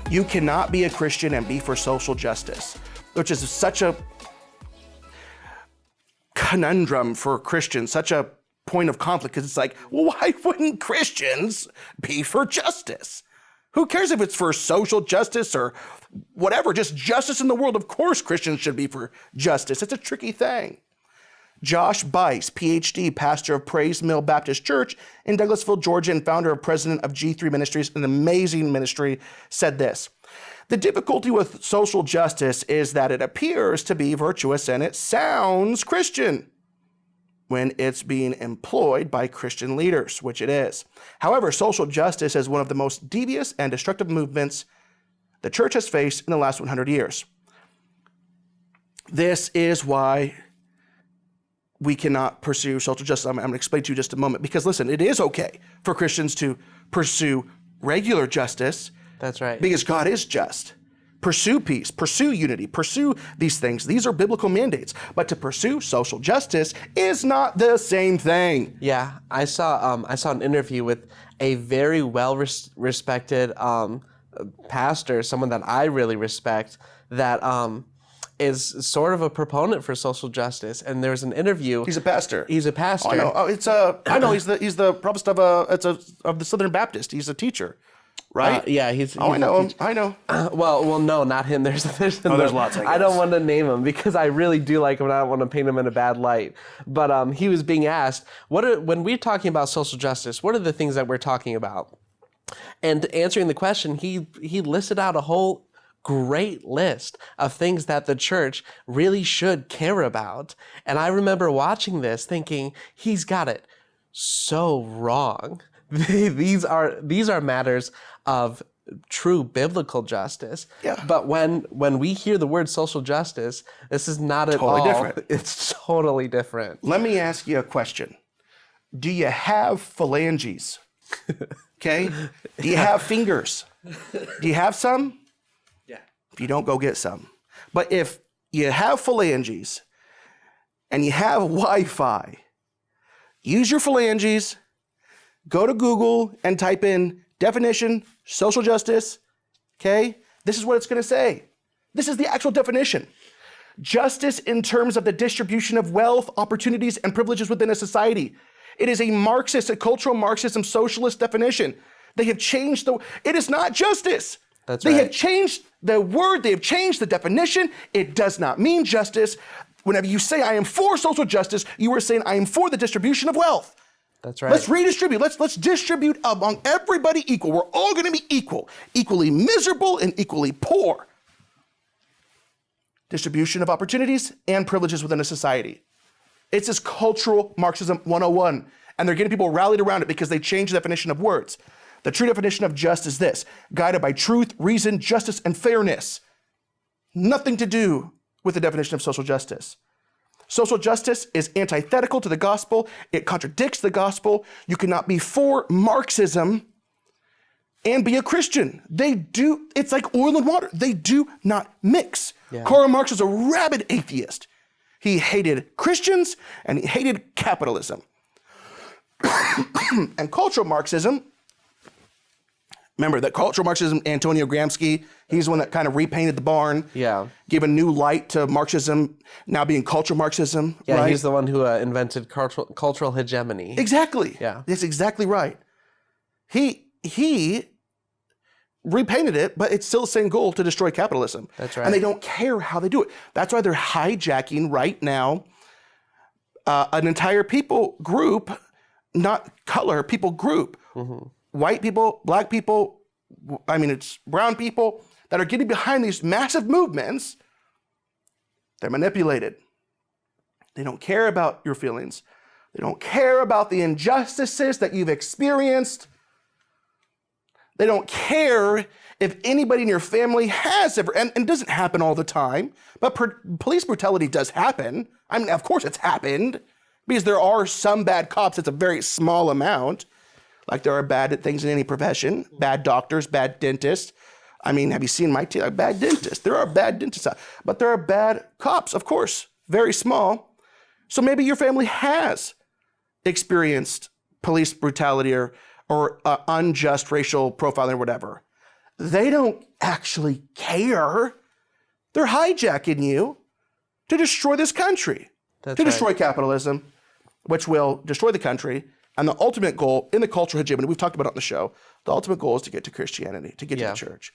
You cannot be a Christian and be for social justice, which is such a conundrum for Christians, such a point of conflict, because it's like, well, why wouldn't Christians be for justice? Who cares if it's for social justice or whatever, just justice in the world? Of course Christians should be for justice. It's a tricky thing. Josh Bice, PhD, pastor of Praise Mill Baptist Church in Douglasville, Georgia, and founder and president of G3 Ministries, an amazing ministry, said this: the difficulty with social justice is that it appears to be virtuous and it sounds Christian when it's being employed by Christian leaders, which it is. However, social justice is one of the most devious and destructive movements the church has faced in the last 100 years. This is why we cannot pursue social justice. I'm going to explain to you in just a moment, because listen, it is okay for Christians to pursue regular justice. That's right. Because God is just. Pursue peace, pursue unity, pursue these things. These are biblical mandates. But to pursue social justice is not the same thing. Yeah, I saw an interview with a very well-respected pastor, someone that I really respect, that is sort of a proponent for social justice. And there was an interview. He's a pastor. He's a pastor. Oh, I know. Oh, I know. He's the provost of the Southern Baptist. He's a teacher. Right? Yeah, he's I know him. I know. Well, no, not him. There's lots. I don't want to name him because I really do like him, and I don't want to paint him in a bad light. But he was being asked, when we're talking about social justice, what are the things that we're talking about? And answering the question, he listed out a whole great list of things that the church really should care about. And I remember watching this, thinking, he's got it so wrong. These are matters of true biblical justice. Yeah. But when we hear the word social justice, this is not at Totally all different. It's totally different. Let me ask you a question. Do you have phalanges? Okay? Do you have fingers? Do you have some? Yeah. If you don't, go get some. But if you have phalanges and you have Wi-Fi, use your phalanges. Go to Google and type in definition, social justice, okay? This is what it's going to say. This is the actual definition. Justice in terms of the distribution of wealth, opportunities, and privileges within a society. It is a cultural Marxism socialist definition. They have changed it is not justice. That's right. They have changed the word, they have changed the definition. It does not mean justice. Whenever you say I am for social justice, you are saying I am for the distribution of wealth. That's right. Let's redistribute. Let's distribute among everybody equal. We're all going to be equal, equally miserable and equally poor. Distribution of opportunities and privileges within a society. It's this cultural Marxism 101, and they're getting people rallied around it because they changed the definition of words. The true definition of just is this: guided by truth, reason, justice, and fairness. Nothing to do with the definition of social justice. Social justice is antithetical to the gospel. It contradicts the gospel. You cannot be for Marxism and be a Christian. It's like oil and water. They do not mix. Yeah. Karl Marx was a rabid atheist. He hated Christians and he hated capitalism. And cultural Marxism, remember that cultural Marxism, Antonio Gramsci, he's the one that kind of repainted the barn. Yeah. Gave a new light to Marxism, now being cultural Marxism. Yeah, right? he's the one who invented cultural hegemony. Exactly. Yeah. That's exactly right. He repainted it, but it's still the same goal, to destroy capitalism. That's right. And they don't care how they do it. That's why they're hijacking right now an entire people group, not color, people group. Mm-hmm. White people, black people, it's brown people that are getting behind these massive movements. They're manipulated. They don't care about your feelings. They don't care about the injustices that you've experienced. They don't care if anybody in your family has ever, and it doesn't happen all the time, but police brutality does happen. Of course it's happened, because there are some bad cops. It's a very small amount. Like there are bad things in any profession, bad doctors, bad dentists. Have you seen my team? Bad dentists. There are bad dentists, but there are bad cops, of course, very small. So maybe your family has experienced police brutality or unjust racial profiling or whatever. they don't actually care. They're hijacking you to destroy this country, That's to right. destroy capitalism, which will destroy the country. And the ultimate goal in the cultural hegemony, we've talked about it on the show, the ultimate goal is to get to Christianity, to get to Yeah. the church.